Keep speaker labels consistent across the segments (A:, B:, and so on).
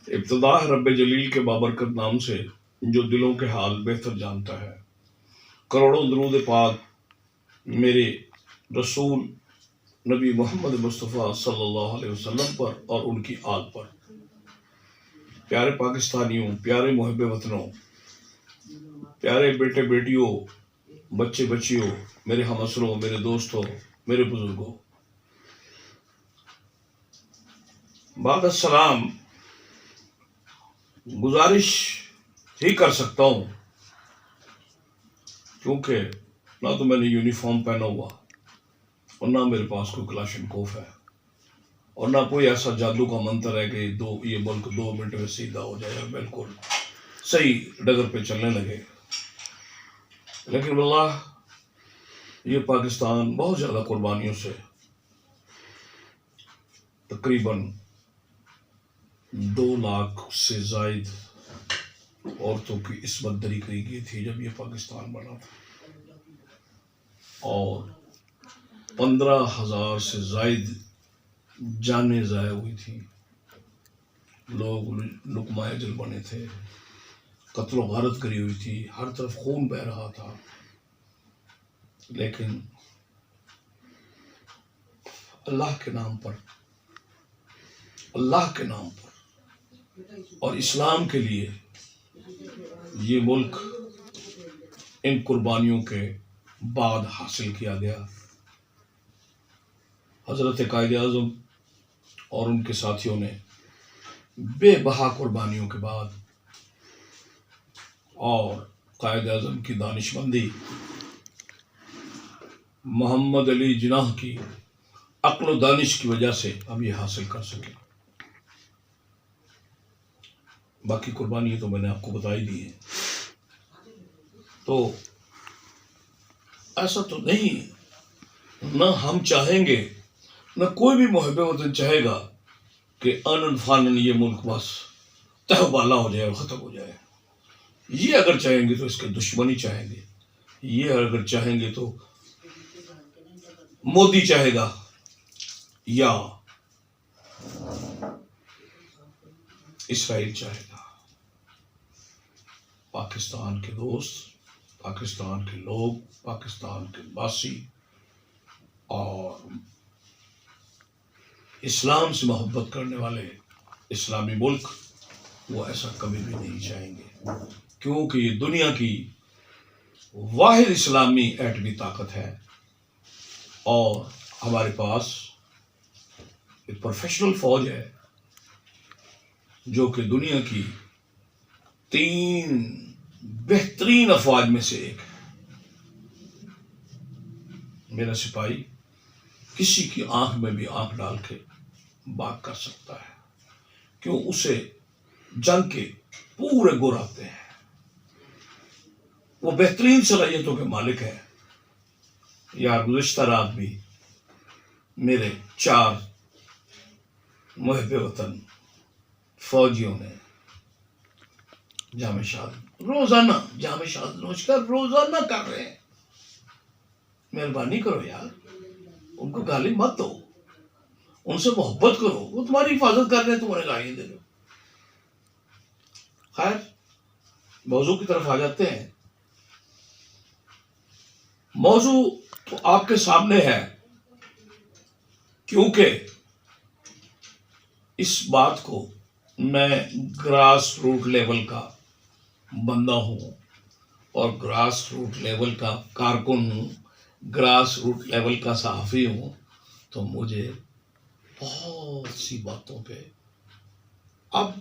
A: ابتدا ہے رب جلیل کے بابرکت نام سے جو دلوں کے حال بہتر جانتا ہے۔ کروڑوں درود پاک میرے رسول نبی محمد مصطفیٰ صلی اللہ علیہ وسلم پر اور ان کی آل پر۔ پیارے پاکستانیوں، پیارے محب وطنوں، پیارے بیٹے بیٹیوں، بچے بچیوں، میرے ہم اسروں، میرے دوستوں، میرے بزرگوں، بعد السلام گزارش ہی کر سکتا ہوں، کیونکہ نہ تو میں نے یونیفارم پہنا ہوا اور نہ میرے پاس کوئی کلاشنکوف ہے اور نہ کوئی ایسا جادو کا منتر ہے کہ یہ ملک 2 منٹ میں سیدھا ہو جائے اور بالکل صحیح ڈگر پہ چلنے لگے۔ لیکن واللہ یہ پاکستان بہت زیادہ قربانیوں سے، تقریباً 2 لاکھ سے زائد عورتوں کی عصمت دری کری گئی تھی جب یہ پاکستان بنا تھا، اور 15,000 سے زائد جانیں ضائع ہوئی تھیں، لوگ لقمہ اجل بنے تھے، قتل و غارت کری ہوئی تھی، ہر طرف خون بہہ رہا تھا۔ لیکن اللہ کے نام پر، اللہ کے نام پر اور اسلام کے لیے یہ ملک ان قربانیوں کے بعد حاصل کیا گیا۔ حضرت قائد اعظم اور ان کے ساتھیوں نے بے بہا قربانیوں کے بعد اور قائد اعظم کی دانشمندی، محمد علی جناح کی عقل و دانش کی وجہ سے اب یہ حاصل کر سکے۔ باقی قربانی تو میں نے آپ کو بتائی دی ہے۔ تو ایسا تو نہیں، نہ ہم چاہیں گے، نہ کوئی بھی محب وطن چاہے گا کہ آنن فانن یہ ملک بس تہ بالا ہو جائے اور ختم ہو جائے۔ یہ اگر چاہیں گے تو اس کے دشمنی چاہیں گے، یہ اگر چاہیں گے تو مودی چاہے گا یا اسرائیل چاہے گا۔ پاکستان کے دوست، پاکستان کے لوگ، پاکستان کے باسی اور اسلام سے محبت کرنے والے اسلامی ملک وہ ایسا کبھی بھی نہیں چاہیں گے، کیونکہ یہ دنیا کی واحد اسلامی ایٹمی طاقت ہے، اور ہمارے پاس ایک پروفیشنل فوج ہے جو کہ دنیا کی 3 بہترین افواج میں سے ایک ہے۔ میرا سپاہی کسی کی آنکھ میں بھی آنکھ ڈال کے بات کر سکتا ہے، کیوں اسے جنگ کے پورے گر آتے ہیں، وہ بہترین صلاحیتوں کے مالک ہے۔ یار گزشتہ رات بھی میرے 4 محب وطن فوجیوں نے جام شہادت روزانہ جام شہادت نوش کر روزانہ کر رہے ہیں۔ مہربانی کرو یار، ان کو گالی مت دو، ان سے محبت کرو، وہ تمہاری حفاظت کر رہے ہیں، تمہارے گالیاں دے دو۔ خیر، موضوع کی طرف آ جاتے ہیں۔ موضوع تو آپ کے سامنے ہے، کیونکہ اس بات کو میں گراس روٹ لیول کا بندہ ہوں اور گراس روٹ لیول کا کارکن ہوں، گراس روٹ لیول کا صحافی ہوں، تو مجھے بہت سی باتوں پہ اب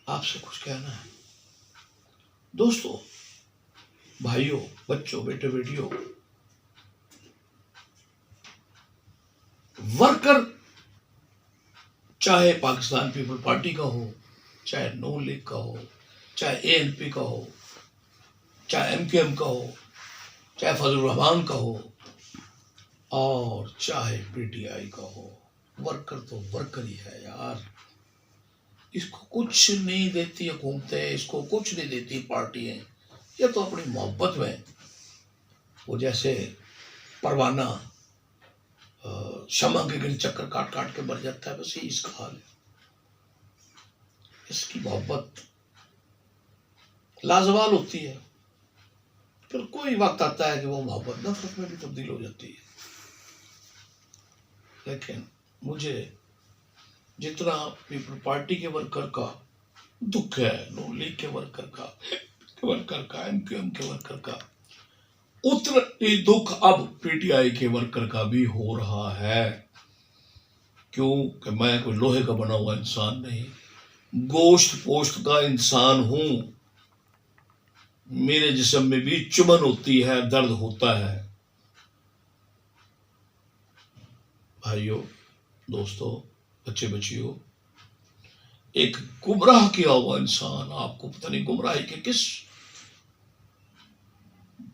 A: آپ سے کچھ کہنا ہے۔ دوستو، بھائیوں، بچوں، بیٹے بیٹیوں، ورکر چاہے پاکستان پیپل پارٹی کا ہو، چاہے نون لیگ کا ہو، چاہے ANP کا ہو، چاہے MKM کا ہو، چاہے فضل الرحمان کا ہو، اور چاہے PTI کا ہو، ورکر تو ورکر ہی ہے یار۔ اس کو کچھ نہیں دیتی حکومتیں، اس کو کچھ نہیں دیتی پارٹیاں، یہ تو اپنی محبت میں وہ جیسے پروانہ شمع کے گرد چکر کاٹ کاٹ کے مر جاتا ہے، بس یہ اس کا حال ہے۔ اس کی محبت لازوال ہوتی ہے، پھر کوئی وقت آتا ہے کہ وہ محبت نفرت میں بھی تبدیل ہو جاتی ہے. لیکن مجھے جتنا پیپل پارٹی کے ورکر کا دکھ ہے، نون لیگ کے ورکر کا، ایم کیو ایم کے ورکر کا، اتنا ہی دکھ اب پی ٹی آئی کے ورکر کا بھی ہو رہا ہے. کیوں کہ میں کوئی لوہے کا بنا ہوا انسان نہیں، گوشت پوشت کا انسان ہوں. میرے جسم میں بھی چبھن ہوتی ہے، درد ہوتا ہے. بھائیو، دوستو، بچے بچیوں، ایک گمراہ کیا ہوا انسان آپ کو پتہ نہیں گمراہی کے کس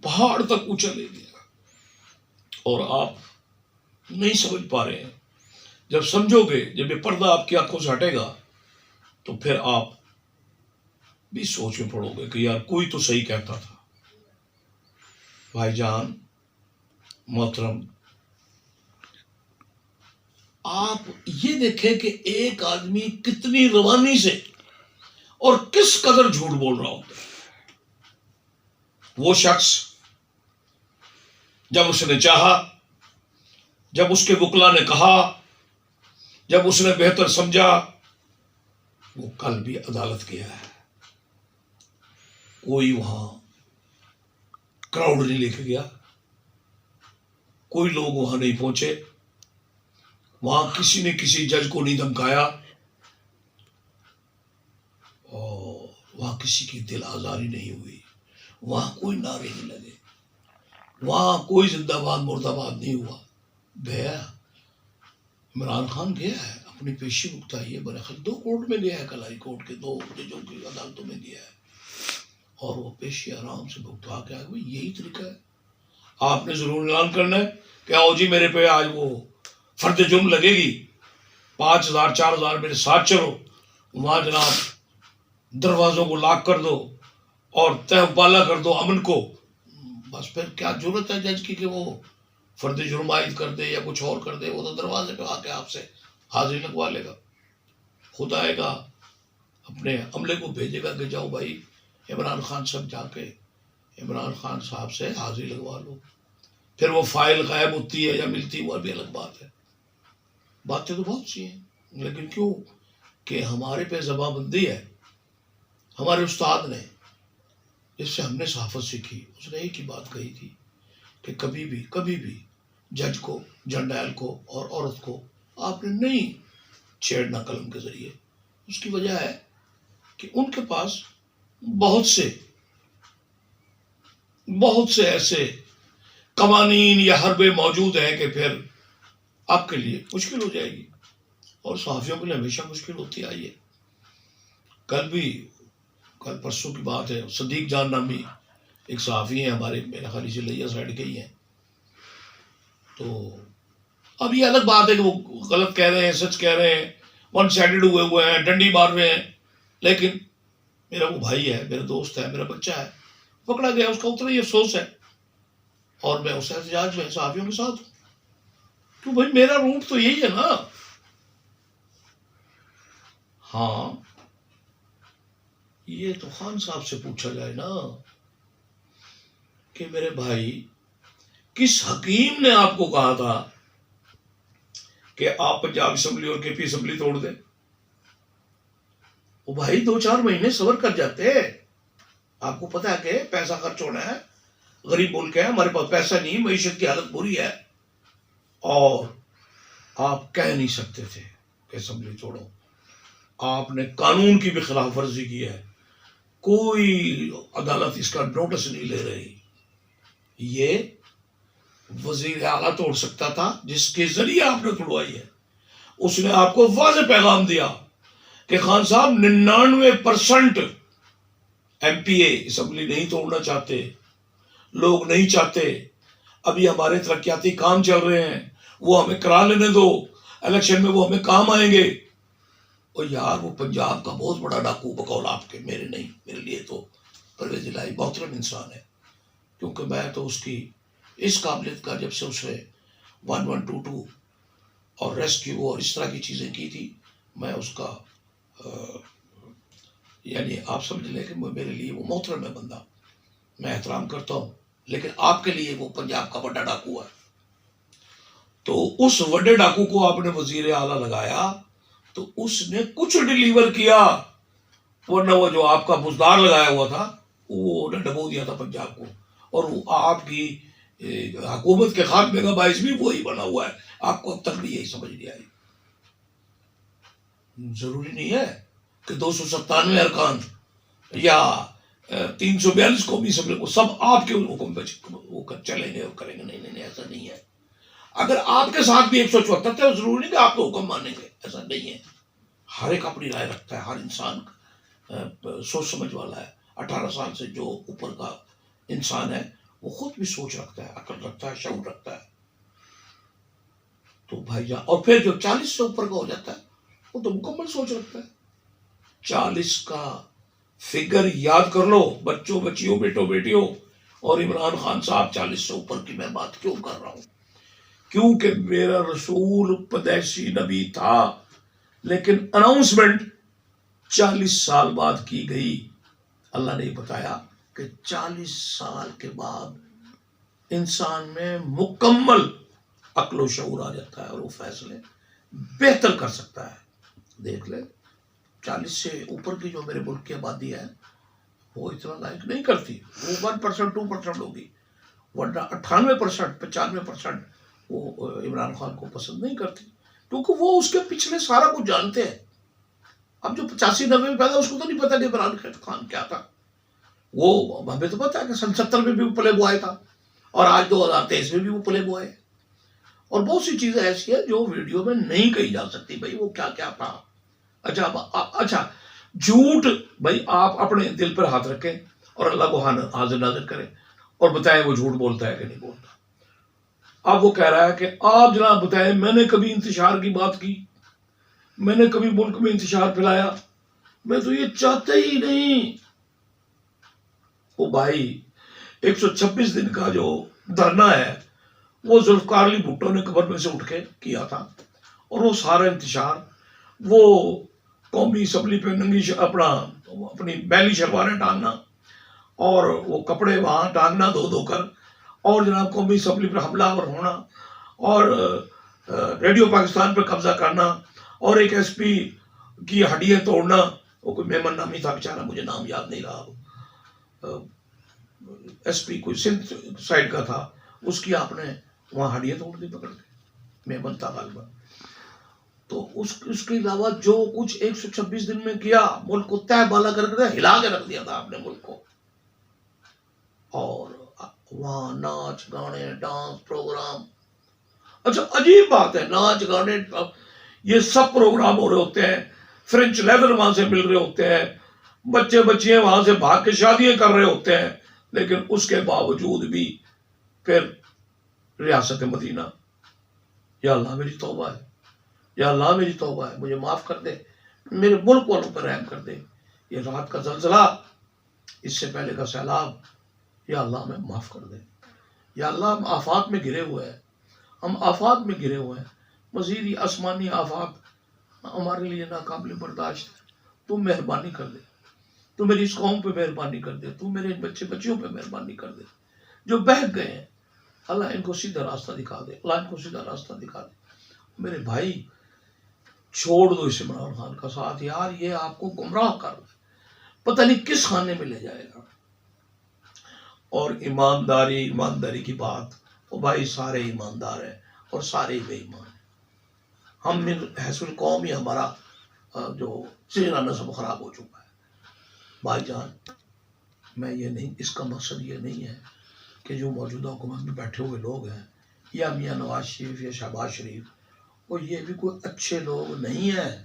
A: پہاڑ تک اونچا لے گیا اور آپ نہیں سمجھ پا رہے ہیں. جب سمجھو گے، جب یہ پردہ آپ کی آنکھوں سے ہٹے گا تو پھر آپ بھی سوچ میں پڑو گے کہ یار کوئی تو صحیح کہتا تھا. بھائی جان محترم، آپ یہ دیکھیں کہ ایک آدمی کتنی روانی سے اور کس قدر جھوٹ بول رہا ہوتا ہے. وہ شخص جب اس نے چاہا، جب اس کے وکلا نے کہا، جب اس نے بہتر سمجھا، وہ کل بھی عدالت گیا ہے. کوئی وہاں کراؤڈ نہیں لے کے گیا، کوئی لوگ وہاں نہیں پہنچے، وہاں کسی نے کسی جج کو نہیں دھمکایا، اور وہاں کسی کی دل آزاری نہیں ہوئی، وہاں کوئی نعرے نہیں لگے، وہاں کوئی زندہ باد مرد آباد نہیں ہوا. گیا عمران خان گیا ہے، اپنی پیشی بھگتائی ہے. برے خل 2 کورٹ میں گیا ہے، کل ہائی کورٹ کے 2 ججوں کی عدالتوں میں گیا ہے، اور وہ پیشی آرام سے بھگتا کے آگے. یہی طریقہ ہے. آپ نے ضرور اعلان کرنا ہے کہ آؤ جی میرے پہ آج وہ فرد جرم لگے گی، 5,000 4,000 میرے ساتھ چلو، وہاں جناب دروازوں کو لاک کر دو اور تہ بالا کر دو امن کو. بس پھر کیا ضرورت ہے جج کی کہ وہ فرد جرم عائد کر دے یا کچھ اور کر دے؟ وہ تو دروازے پہ آ کے آپ سے حاضری لگوا لے گا. خود آئے گا، اپنے عملے کو بھیجے گا کہ جاؤ بھائی عمران خان صاحب جا کے عمران خان صاحب سے حاضری لگوا لو. پھر وہ فائل غائب ہوتی ہے یا ملتی ہے وہ بھی الگ بات ہے. باتیں تو بہت سی ہیں، لیکن کیوں کہ ہمارے پہ زباں بندی ہے. ہمارے استاد نے، جس سے ہم نے صحافت سیکھی، اس نے ایک ہی بات کہی تھی کہ کبھی بھی جج کو، جرنیل کو اور عورت کو آپ نے نہیں چھیڑنا قلم کے ذریعے. اس کی وجہ ہے کہ ان کے پاس بہت سے ایسے قوانین یا حربے موجود ہیں کہ پھر آپ کے لیے مشکل ہو جائے گی، اور صحافیوں کے لیے ہمیشہ مشکل ہوتی آئی ہے. کل پرسوں کی بات ہے، صدیق جان نامی ایک صحافی ہیں ہمارے، میرے خالی سے لیا سائڈ کے ہی ہیں. تو اب یہ الگ بات ہے کہ وہ غلط کہہ رہے ہیں، سچ کہہ رہے ہیں، ون سائڈڈ ہوئے ہیں، ڈنڈی مار رہے ہیں. لیکن میرا وہ بھائی ہے، میرا دوست ہے، میرا بچہ ہے، پکڑا گیا، اس کا اتنا ہی افسوس ہے. اور میں اس احتجاج میں صحافیوں کے ساتھ ہوں. تو بھائی میرا روٹ تو یہی ہے نا. ہاں، یہ تو خان صاحب سے پوچھا جائے نا کہ میرے بھائی کس حکیم نے آپ کو کہا تھا کہ آپ پنجاب اسمبلی اور کے پی اسمبلی توڑ دیں؟ وہ بھائی 2-4 مہینے صبر کر جاتے. آپ کو پتا ہے کہ پیسہ خرچ ہونا ہے، غریب ملک ہے، ہمارے پاس پیسہ نہیں، معیشت کی حالت بری ہے، اور آپ کہہ نہیں سکتے تھے کہ اسمبلی توڑو. آپ نے قانون کی بھی خلاف ورزی کی ہے، کوئی عدالت اس کا نوٹس نہیں لے رہی. یہ وزیر اعلیٰ توڑ سکتا تھا جس کے ذریعے آپ نے توڑوائی ہے. اس نے آپ کو واضح پیغام دیا کہ خان صاحب 99% ایم پی اے اسمبلی نہیں توڑنا چاہتے، لوگ نہیں چاہتے. ابھی ہمارے ترقیاتی کام چل رہے ہیں، وہ ہمیں کرا لینے دو، الیکشن میں وہ ہمیں کام آئیں گے. اور یار وہ پنجاب کا بہت بڑا ڈاکو بقول آپ کے، میرے نہیں، میرے لیے تو پرویز الہی محترم انسان ہے، کیونکہ میں تو اس کی اس قابلیت کا، جب سے اس نے 1122 اور ریسکیو اور اس طرح کی چیزیں کی تھی، میں اس کا یعنی آپ سمجھ لیں کہ میرے لیے وہ محترم ہے بندہ، میں احترام کرتا ہوں، لیکن آپ کے لیے وہ پنجاب کا بڑا ڈاکو ہے. تو اس بڑے ڈاکو کو آپ نے وزیر اعلیٰ لگایا تو اس نے کچھ ڈیلیور کیا، ورنہ وہ جو آپ کا بزدار لگایا ہوا تھا وہ نے ڈبو دیا تھا پنجاب کو. اور وہ آپ کی حکومت کے خاتمے کا باعث بھی وہی بنا ہوا ہے. آپ کو اب تک بھی یہی سمجھ نہیں آئی. ضروری نہیں ہے کہ 297 ارکان یا 342 قومی اسمبلی کو سب آپ کے حکم پہ وہ چلیں گے اور کریں گے. نہیں نہیں نہیں، ایسا نہیں ہے. اگر آپ کے ساتھ بھی 174 تھے، ضروری نہیں کہ آپ کو حکم مانیں گے، ایسا نہیں ہے. ہر ایک اپنی رائے رکھتا ہے، ہر انسان سوچ سمجھ والا ہے. 18 سال سے جو اوپر کا انسان ہے وہ خود بھی سوچ رکھتا ہے، عقل رکھتا ہے، شعور رکھتا ہے. تو بھائی جان، اور پھر جو 40 سے اوپر کا ہو جاتا ہے وہ تو مکمل سوچ رکھتا ہے. 40 کا فگر یاد کر لو بچوں بچیوں بیٹوں بیٹیوں. اور عمران خان صاحب 40 سے اوپر کی میں بات کیوں کر رہا ہوں؟ کیونکہ میرا رسول پیدائشی نبی تھا، لیکن اناؤنسمنٹ 40 سال بعد کی گئی. اللہ نے یہ بتایا کہ 40 سال کے بعد انسان میں مکمل عقل و شعور آ جاتا ہے اور وہ فیصلے بہتر کر سکتا ہے. دیکھ لے 40 سے اوپر کی جو میرے ملک کی آبادی ہے وہ اتنا لائک نہیں کرتی، وہ 1% 2% ہوگی، ورنہ 98% 95% وہ عمران خان کو پسند نہیں کرتی، کیونکہ وہ اس کے پچھلے سارا کچھ جانتے ہیں. اب جو 85-90 میں پیدا اس کو تو نہیں پتا کہ عمران خان کیا تھا. وہ ہمیں تو پتا ہے کہ 70 میں بھی وہ پلے بوائے تھا، اور آج 2023 میں بھی وہ پلے بوائے. اور بہت سی چیزیں ایسی ہیں جو ویڈیو میں نہیں کہی جا سکتی. بھائی وہ کیا کیا تھا. اچھا جھوٹ، بھائی آپ اپنے دل پر ہاتھ رکھیں اور اللہ کو حاضر ناظر کریں اور بتائیں وہ جھوٹ بولتا ہے کہ نہیں بولتا. اب وہ کہہ رہا ہے کہ آپ جناب بتائیں میں نے کبھی انتشار کی بات کی، میں نے کبھی ملک میں انتشار پھیلایا، میں تو یہ چاہتا ہی نہیں. وہ بھائی 126 دن کا جو دھرنا ہے وہ ذوالفقار علی بھٹو نے قبر میں سے اٹھ کے کیا تھا، اور وہ سارا انتشار وہ قومی اسمبلی پہ ننگی اپنی بیلی شلواریں ٹانگنا اور وہ کپڑے وہاں ٹانگنا دھو دھو کر، اور جناب قومی اسمبلی پر حملہ آور ہونا اور ریڈیو پاکستان پہ قبضہ کرنا اور ایک ایس پی کی ہڈیاں توڑنا. وہ کوئی میمن نامی تھا بیچارہ، مجھے نام یاد نہیں رہا، ایس پی کوئی سندھ سائڈ کا تھا، اس کی آپ نے وہاں ہڈیاں توڑ دی پکڑ کے، میمن تھا غالباً. تو اس کے علاوہ جو کچھ 126 دن میں کیا، ملک کو تہ بالا کر کے ہلا کے رکھ دیا تھا آپ نے ملک کو. اور وہاں ناچ گانے ڈانس پروگرام. اچھا عجیب بات ہے، ناچ گانے یہ سب پروگرام ہو رہے ہوتے ہیں، فرینچ لیدر وہاں سے مل رہے ہوتے ہیں، بچے بچیاں وہاں سے بھاگ کے شادیاں کر رہے ہوتے ہیں، لیکن اس کے باوجود بھی پھر ریاست مدینہ، یا اللہ میری توبہ ہے، یا اللہ میری توبہ ہے، مجھے معاف کر دے، میرے ملک والوں پر رحم کر دے. یہ رات کا زلزلہ، اس سے پہلے کا سیلاب، یا اللہ ہمیں معاف کر دے. یا اللہ ہم آفات میں گرے ہوئے ہیں، ہم آفات میں گرے ہوئے ہیں. مزید یہ آسمانی آفات ہمارے لیے ناقابل برداشت ہے. تو مہربانی کر دے، تو میری اس قوم پہ مہربانی کر دے، تو میرے بچے بچیوں پہ مہربانی کر دے جو بہک گئے ہیں. اللہ ان کو سیدھا راستہ دکھا دے، اللہ ان کو سیدھا راستہ دکھا دے. میرے بھائی چھوڑ دو اس عمران خان کا ساتھ یار، یہ آپ کو گمراہ کر رہا ہے، پتہ نہیں کس خانے میں لے جائے گا. اور ایمانداری کی بات، وہ بھائی سارے ایماندار ہیں اور سارے بے ایمان ہیں. ہم حیث القوم ہی ہمارا جو چہرہ نسب خراب ہو چکا ہے. بھائی جان میں یہ نہیں، اس کا مقصد یہ نہیں ہے کہ جو موجودہ حکومت میں بیٹھے ہوئے لوگ ہیں یا میاں نواز شریف یا شہباز شریف، وہ یہ بھی کوئی اچھے لوگ نہیں ہیں.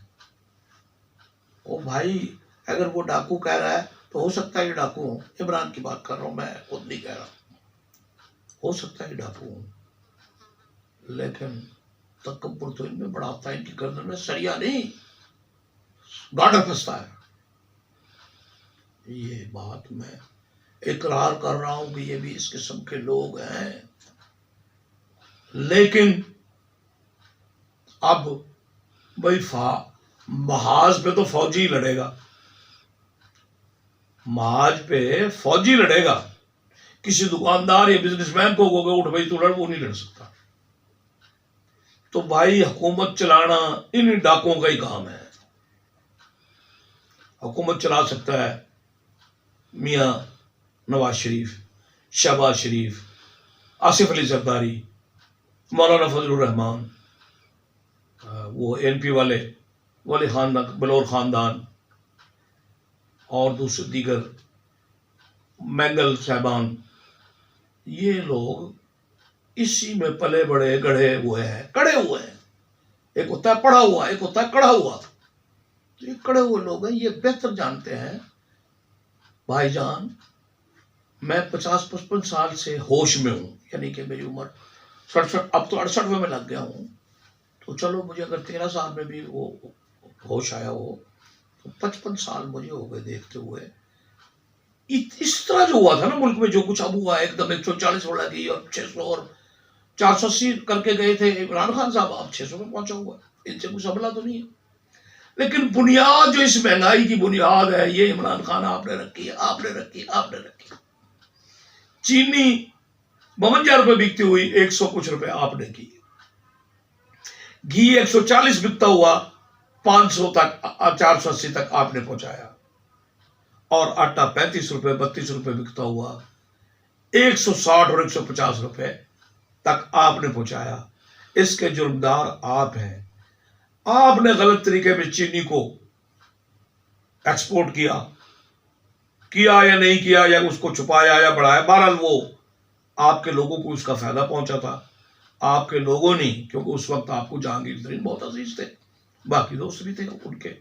A: وہ بھائی اگر وہ ڈاکو کہہ رہا ہے تو ہو سکتا ہے یہ ڈاکو ہوں. عمران کی بات کر رہا ہوں، میں خود نہیں کہہ رہا، ہو سکتا ہے یہ ڈاکو ہوں، لیکن تکبر تو ان میں بڑا ہوتا ہے، ان کی گردن میں سریا نہیں گاڑا پھنستا ہے. یہ بات میں اقرار کر رہا ہوں کہ یہ بھی اس قسم کے لوگ ہیں. لیکن اب بھائی محاذ پہ تو فوجی لڑے گا، محاج پہ فوجی لڑے گا، کسی دکاندار یا بزنس مین کو ہوگا اٹھ بھائی تو لڑ، وہ نہیں لڑ سکتا. تو بھائی حکومت چلانا ان ڈاکوں کا ہی کام ہے. حکومت چلا سکتا ہے میاں نواز شریف، شہباز شریف، آصف علی زرداری، مولانا فضل الرحمان، وہ این پی والے ولی خاندان، بلور خاندان، اور دوسرے دیگر مینگل صاحبان. یہ لوگ اسی میں پلے بڑے گڑھے ہوئے ہیں، کڑے ہوئے ہیں. ایک ہوتا ہے پڑھا ہوا، ایک ہوتا ہے کڑا ہوا. تو یہ کڑے ہوئے لوگ ہیں، یہ بہتر جانتے ہیں. بھائی جان میں 50-55 سال سے ہوش میں ہوں، یعنی کہ میری عمر 67، اب تو 68 میں لگ گیا ہوں. تو چلو مجھے اگر 13 سال میں بھی وہ ہوش آیا ہو تو 55 سال مجھے ہو گئے دیکھتے ہوئے. اس طرح جو ہوا تھا نا ملک میں، جو کچھ اب ہوا ایک دم 140 ہو لگی اور 600 اور 480 کر کے گئے تھے عمران خان صاحب، اب 600 میں پہنچا ہوا ہے. ان سے کچھ حملہ تو نہیں ہے، لیکن بنیاد جو اس مہنگائی کی بنیاد ہے یہ عمران خان آپ نے رکھی ہے، آپ نے رکھی، آپ نے رکھی. چینی 52 روپے بکتی ہوئی 100 کچھ روپے آپ نے کی. گھی 140 بکتا ہوا 500 تک، 480 تک آپ نے پہنچایا. اور آٹا 35 روپے 32 روپے بکتا ہوا 160 اور 150 روپے تک آپ نے پہنچایا. اس کے جرمدار آپ ہیں. آپ نے غلط طریقے میں چینی کو ایکسپورٹ کیا یا نہیں کیا، یا اس کو چھپایا یا بڑھایا، بہرحال وہ آپ کے لوگوں کو اس کا فائدہ پہنچا تھا. آپ کے لوگوں نہیں، کیونکہ اس وقت آپ کو جہانگیر ترین بہت عزیز تھے، باقی دوست بھی تھے ان کے.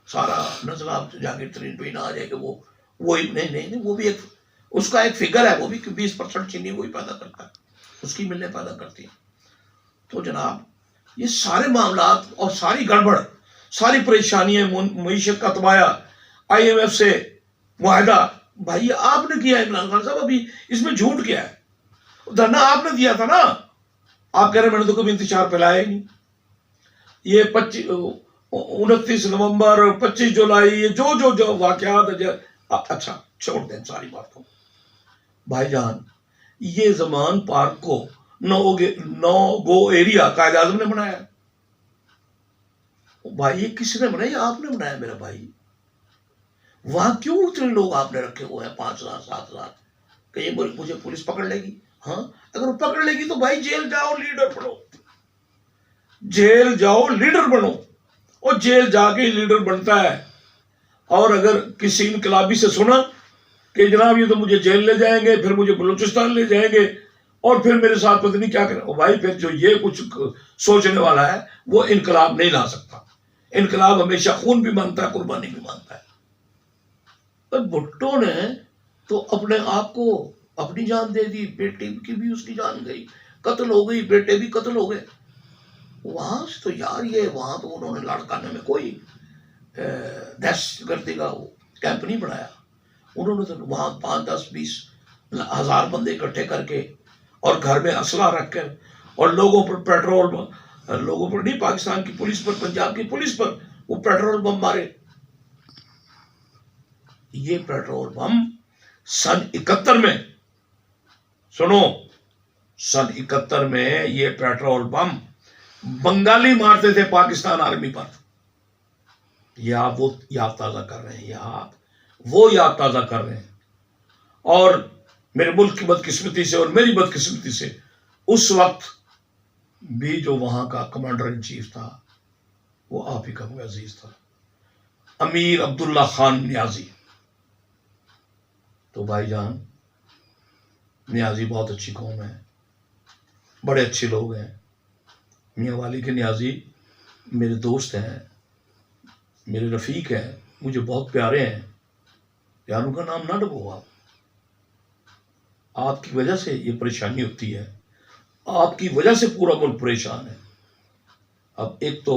A: سارا نزلہ آپ جہانگیر ترین پہ ہی نہ آ جائے کہ وہی نہیں، وہ بھی ایک اس کا ایک فگر ہے، وہ بھی 20% چینی وہی پیدا کرتا ہے، اس کی ملیں پیدا کرتی ہیں. تو جناب یہ سارے معاملات اور ساری گڑبڑ، ساری پریشانیاں، معیشت کا تباہا، IMF سے معاہدہ، بھائی آپ نے کیا عمران خان صاحب. ابھی اس میں جھوٹ کیا ہے؟ دھرنا آپ نے دیا تھا نا. آپ کہہ رہے ہیں میں نے تو کبھی انتشار پھیلایا ہی نہیں. یہ 29 نومبر 25 جولائی یہ جو واقعات، اچھا چھوڑ دیں ساری باتوں. بھائی جان یہ زمان پارک کو نو گو ایریا قائد اعظم نے بنایا. بھائی یہ کس نے بنایا؟ آپ نے بنایا میرا بھائی. وہاں کیوں اتنے لوگ آپ نے رکھے ہوئے ہیں 5000 7000؟ کہ مجھے پولیس پکڑ لے گی. ہاں اگر وہ پکڑ لے گی تو بھائی جیل جاؤ، لیڈر بنو. جیل جاؤ لیڈر بنو. اور جیل جا کے لیڈر بنتا ہے. اور اگر کسی انقلابی سے سنا کہ جناب یہ تو مجھے جیل لے جائیں گے، پھر مجھے بلوچستان لے جائیں گے، اور پھر میرے ساتھ پتہ نہیں کیا کریں، بھائی پھر جو یہ کچھ سوچنے والا ہے وہ انقلاب نہیں لا سکتا. انقلاب ہمیشہ خون بھی مانگتا ہے، قربانی بھی مانگتا ہے. بھٹو نے تو اپنے آپ کو اپنی جان دے دی، بیٹے کی بھی اس کی جان گئی، قتل ہو گئی، بیٹے بھی قتل ہو گئے. وہاں سے تو یار یہ وہاں تو انہوں نے لاڑکانے میں کوئی دہشت گردی کا کیمپ نہیں بنایا. انہوں نے تو وہاں 5 10 20 ہزار بندے اکٹھے کر کے اور گھر میں اسلحہ رکھ کر اور لوگوں پر پیٹرول، لوگوں پر نہیں، پاکستان کی پولیس پر، پنجاب کی پولیس پر وہ پیٹرول بم مارے. یہ پیٹرول بم سن 71 میں، سنو، سن 71 میں یہ پیٹرول بم بنگالی مارتے تھے پاکستان آرمی پر. یہ آپ وہ یاد تازہ کر رہے ہیں، یہ آپ وہ یاد تازہ کر رہے ہیں. اور میرے ملک کی بدقسمتی سے اور میری بدقسمتی سے اس وقت بھی جو وہاں کا کمانڈر ان چیف تھا وہ آپ ہی کا کوئی عزیز تھا، امیر عبداللہ خان نیازی. تو بھائی جان نیازی بہت اچھی قوم ہے، بڑے اچھے لوگ ہیں. میاں والی کے نیازی میرے دوست ہیں، میرے رفیق ہیں، مجھے بہت پیارے ہیں. پیاروں کا نام نہ ڈبو. آپ کی وجہ سے یہ پریشانی ہوتی ہے، آپ کی وجہ سے پورا ملک پریشان ہے. اب ایک تو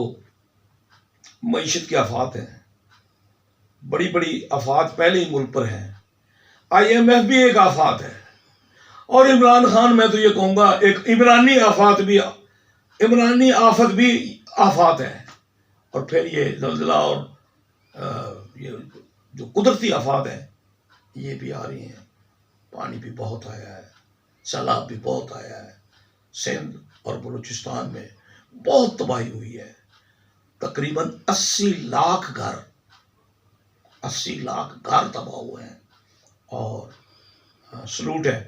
A: معیشت کے آفات ہیں، بڑی بڑی آفات پہلے ہی ملک پر ہیں. IMF بھی ایک آفات ہے، اور عمران خان میں تو یہ کہوں گا ایک عمرانی آفت بھی آفات ہے. اور پھر یہ زلزلہ اور یہ جو قدرتی آفات ہیں یہ بھی آ رہی ہیں، پانی بھی بہت آیا ہے، سیلاب بھی بہت آیا ہے، سندھ اور بلوچستان میں بہت تباہی ہوئی ہے، تقریباً 80 لاکھ گھر تباہ ہوئے ہیں. اور سلوٹ ہے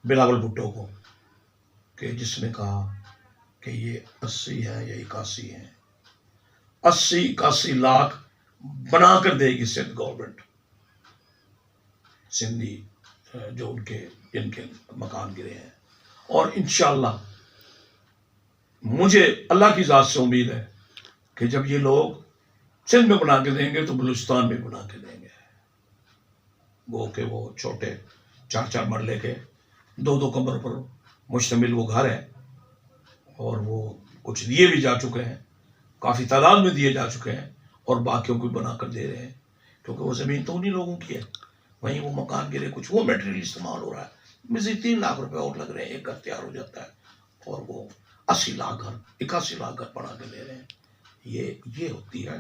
A: بلاول بھٹو کو کہ جس نے کہا کہ یہ 80 ہے یا 81 ہیں. 80-81 لاکھ بنا کر دے گی سندھ گورنمنٹ، سندھی جو جن کے مکان گرے ہیں. اور انشاءاللہ مجھے اللہ کی ذات سے امید ہے کہ جب یہ لوگ سندھ میں بنا کے دیں گے تو بلوچستان میں بنا کے دیں گے. وہ کہ وہ چھوٹے 4 مرلے کے 2 کمروں پر مشتمل وہ گھر ہے، اور وہ کچھ دیے بھی جا چکے ہیں، کافی تعداد میں دیے جا چکے ہیں، اور باقیوں کو بنا کر دے رہے ہیں، کیونکہ وہ زمین تو انہیں لوگوں کی ہے. وہیں وہ مکان گرے، کچھ وہ میٹیریل استعمال ہو رہا ہے، مزید 3 لاکھ روپے اور لگ رہے ہیں، ایک گھر تیار ہو جاتا ہے، اور وہ 81 لاکھ گھر بنا کے لے رہے ہیں. یہ ہوتی ہے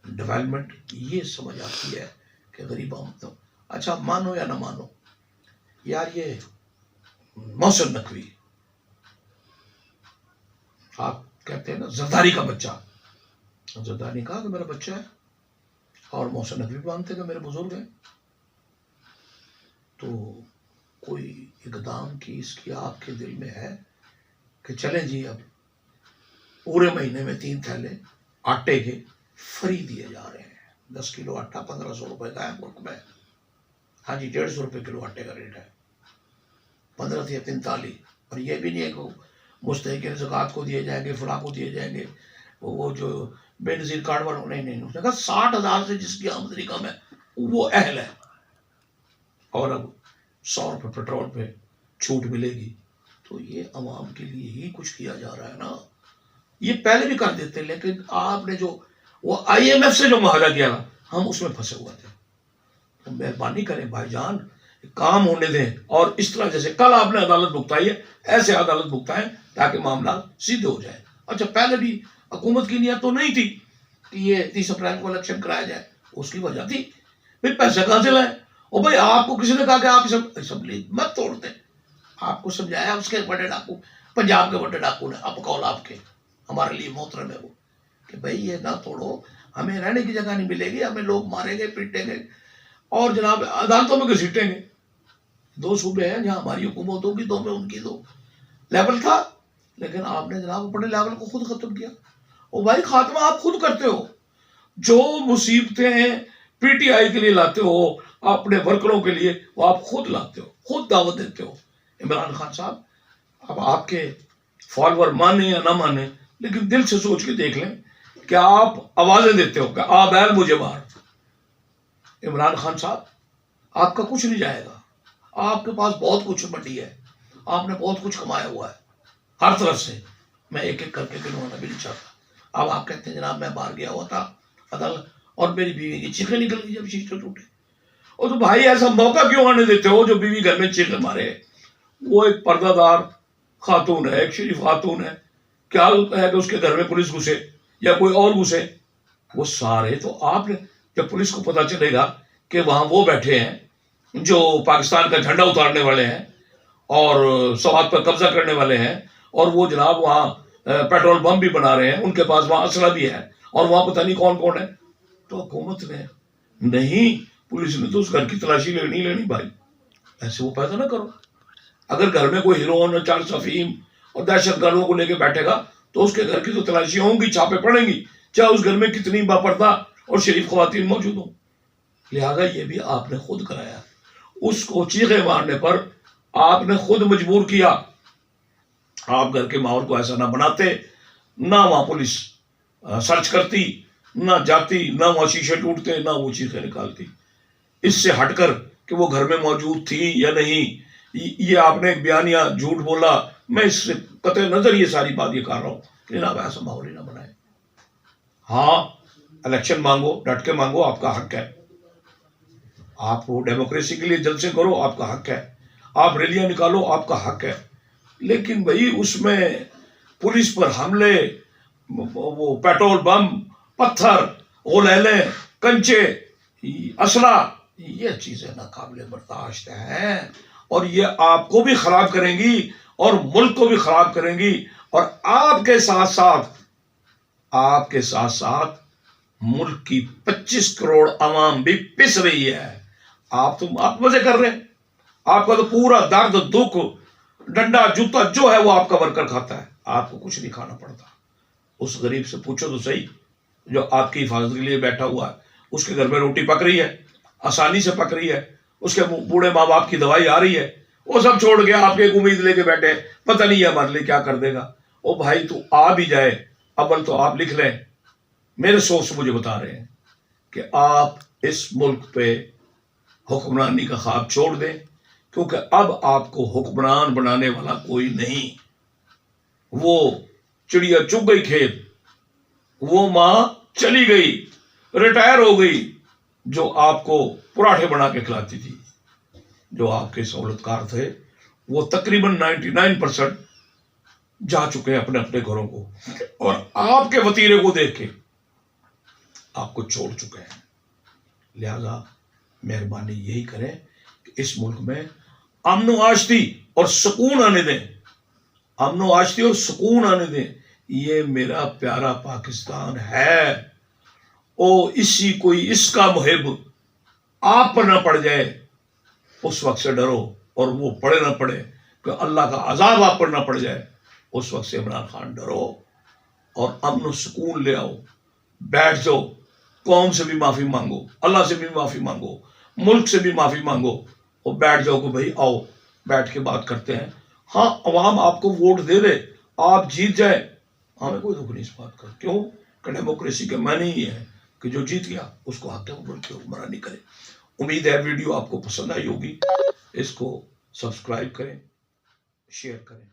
A: ڈیولپمنٹ. یہ سمجھ آتی ہے کہ غریب ہم تو اچھا مانو یا نہ مانو یار، یہ محسن نقوی آپ کہتے ہیں نا زرداری کا بچہ، زرداری نے کہا کہ میرا بچہ ہے، اور محسن نقوی بھی مانتے کہ میرے بزرگ ہیں. تو کوئی اقدام کی اس کی آپ کے دل میں ہے کہ چلیں جی اب پورے مہینے میں 3 تھیلے آٹے کے فری دیے جا رہے ہیں. 10 کلو آٹا 1500 روپے کا ہے ملک میں. ہاں جی 150 روپے کلو آٹے کا ریٹ ہے. 15 سے 43. اور یہ بھی نہیں ہے کہ مستحق زکوٰۃ کو دیے جائیں گے، فلاں کو دیے جائیں گے، وہ جو بے نظیر کارڈ والوں نہیں. اس نے کہا 60,000 سے جس کی آمدنی کم ہے وہ اہل ہے. اور اب 100 روپے پیٹرول پہ چھوٹ ملے گی. تو یہ عوام کے لیے ہی کچھ کیا جا رہا ہے نا. یہ پہلے بھی کر دیتے، لیکن آپ نے جو وہ IMF سے جو معاہدہ کیا نا، ہم اس میں پھنسے ہوئے تھے. تو مہربانی کریں بھائی جان، کام ہونے دیں، اور اس طرح جیسے کل آپ نے عدالت بھگتائی ہے ایسے عدالت بھگتائیں تاکہ معاملات سیدھے ہو جائیں. اچھا پہلے بھی حکومت کی نیت تو نہیں تھی کہ یہ 30 اپریل کو الیکشن کرایا جائے. اس کی وجہ تھی بھائی پیسے کہاں سے لائیں. اور بھائی آپ کو کسی نے کہا کہ آپ اسمبلی مت توڑ دیں. آپ کو سمجھایا اس کے بڑے ڈاکو، پنجاب کے بڑے ڈاکو نے، اب قول آپ کے ہمارے لیے محترم ہے وہ، کہ بھائی یہ نہ توڑو، ہمیں رہنے کی جگہ نہیں ملے گی، ہمیں لوگ ماریں گے پیٹیں گے اور جناب عدالتوں میں گھسیٹیں گے. 2 صوبے ہیں جہاں ہماری حکومت ہوگی، 2 میں ان کی 2 لیول تھا. لیکن آپ نے جناب اپنے لیول کو خود ختم کیا. اور بھائی خاتمہ آپ خود کرتے ہو. جو مصیبتیں PTI کے لیے لاتے ہو اپنے ورکروں کے لیے، وہ آپ خود لاتے ہو، خود دعوت دیتے ہو. عمران خان صاحب، اب آپ کے فالوور مانیں یا نہ مانیں، لیکن دل سے سوچ کے دیکھ لیں کہ آپ آوازیں دیتے ہو کہ آ بیل مجھے مار. عمران خان صاحب، آپ کا کچھ نہیں جائے گا. آپ کے پاس بہت کچھ منڈی ہے، آپ نے بہت کچھ کمایا ہوا ہے ہر طرف سے. میں ایک ایک کر کے گنوانا بھی نہیں چاہتا. اب آپ کہتے ہیں جناب میں باہر گیا ہوا تھا عدالت، اور میری بیوی کی چیخیں نکل گئی جب شیشے ٹوٹے. اور تو بھائی ایسا موقع کیوں آنے دیتے ہو جو بیوی گھر میں چیخیں مارے؟ وہ ایک پردہ دار خاتون ہے، ایک شریف خاتون ہے، کیا ہے کہ اس کے گھر میں پولیس گھسے یا کوئی اور گھسے؟ وہ سارے تو آپ نے، جب پولیس کو پتا چلے گا کہ وہاں وہ بیٹھے ہیں جو پاکستان کا جھنڈا اتارنے والے ہیں اور سوات پر قبضہ کرنے والے ہیں، اور وہ جناب وہاں پیٹرول بم بھی بنا رہے ہیں، ان کے پاس وہاں اسلحہ بھی ہے، اور وہاں پتہ نہیں کون کون ہے، تو حکومت نے نہیں، پولیس نے تو اس گھر کی تلاشی لینی بھائی. ایسے وہ پیدا نہ کرو. اگر گھر میں کوئی ہیروئن اور 4 افیم اور دہشت گردوں کو لے کے بیٹھے گا تو اس کے گھر کی تو تلاشیاں ہوں گی، چھاپے پڑیں گی، چاہے اس گھر میں کتنی باپردہ اور شریف خواتین موجود ہوں. لہذا یہ بھی آپ نے خود کرایا. اس کو چیخے مارنے پر آپ نے خود مجبور کیا. آپ گھر کے ماحول کو ایسا نہ بناتے، نہ وہاں پولیس سرچ کرتی، نہ جاتی، نہ وہاں شیشے ٹوٹتے، نہ وہ چیخیں نکالتی. اس سے ہٹ کر کہ وہ گھر میں موجود تھی یا نہیں، یہ آپ نے ایک بیانیہ جھوٹ بولا. میں اس سے قطع نظر یہ ساری بات یہ کر رہا ہوں کہ جناب ایسا ماحول ہی نہ بنائے. ہاں الیکشن مانگو، ڈٹ کے مانگو، آپ کا حق ہے. آپ وہ ڈیموکریسی کے لیے جلسے کرو، آپ کا حق ہے. آپ ریلیاں نکالو، آپ کا حق ہے. لیکن بھائی اس میں پولیس پر حملے، وہ پیٹرول بم، پتھر، غلیلیں، کنچے، اسلحہ، یہ چیزیں ناقابل برداشت ہیں، اور یہ آپ کو بھی خراب کریں گی اور ملک کو بھی خراب کریں گی، اور آپ کے ساتھ ساتھ ملک کی 25 کروڑ عوام بھی پس رہی ہے۔ آپ مزے کر رہے ہیں، آپ کا تو پورا درد دکھ ڈنڈا جوتا جو ہے وہ آپ کا ورکر کھاتا ہے، آپ کو کچھ نہیں کھانا پڑتا۔ اس غریب سے پوچھو تو صحیح جو آپ کی حفاظت کے لیے بیٹھا ہوا ہے، اس کے گھر میں روٹی پک رہی ہے، آسانی سے پک رہی ہے، اس کے بوڑھے ماں باپ کی دوائی آ رہی ہے، وہ سب چھوڑ کے آپ کے ایک امید لے کے بیٹھے، پتہ نہیں ہے ہمارے لیے کیا کر دے گا۔ او بھائی تو آ بھی جائے، اول تو آپ لکھ لیں، میرے سوچ مجھے بتا رہے ہیں کہ آپ اس ملک پہ حکمرانی کا خواب چھوڑ دیں، کیونکہ اب آپ کو حکمران بنانے والا کوئی نہیں۔ وہ چڑیا چگ گئی کھیت، وہ ماں چلی گئی، ریٹائر ہو گئی، جو آپ کو پراٹھے بنا کے کھلاتی تھی۔ جو آپ کے سہولتکار تھے وہ تقریباً 99% جا چکے ہیں اپنے اپنے گھروں کو، اور آپ کے وتیرے کو دیکھ کے آپ کو چھوڑ چکے ہیں۔ لہذا مہربانی یہی کریں کہ اس ملک میں امن و آشتی اور سکون آنے دیں، امن و آشتی اور سکون آنے دیں۔ یہ میرا پیارا پاکستان ہے، اسی کوئی اس کا محب آپ پر نہ پڑ جائے اس وقت سے ڈرو، اور وہ پڑے نہ پڑے کہ اللہ کا عذاب آپ پر نہ پڑ جائے اس وقت سے عمران خان ڈرو، اور امن و سکون لے آؤ، بیٹھ جاؤ، قوم سے بھی معافی مانگو، اللہ سے بھی معافی مانگو، ملک سے بھی معافی مانگو، اور بیٹھ جاؤ کہ بھائی آؤ بیٹھ کے بات کرتے ہیں۔ ہاں عوام آپ کو ووٹ دے دے، آپ جیت جائے، ہمیں کوئی دکھ نہیں اس بات کا، کیوں کہ ڈیموکریسی کا معنی ہی ہے کہ جو جیت گیا اس کو حق ملک کی حکمرانی کرے۔ امید ہے ویڈیو آپ کو پسند آئی ہوگی، اس کو سبسکرائب کریں، شیئر کریں۔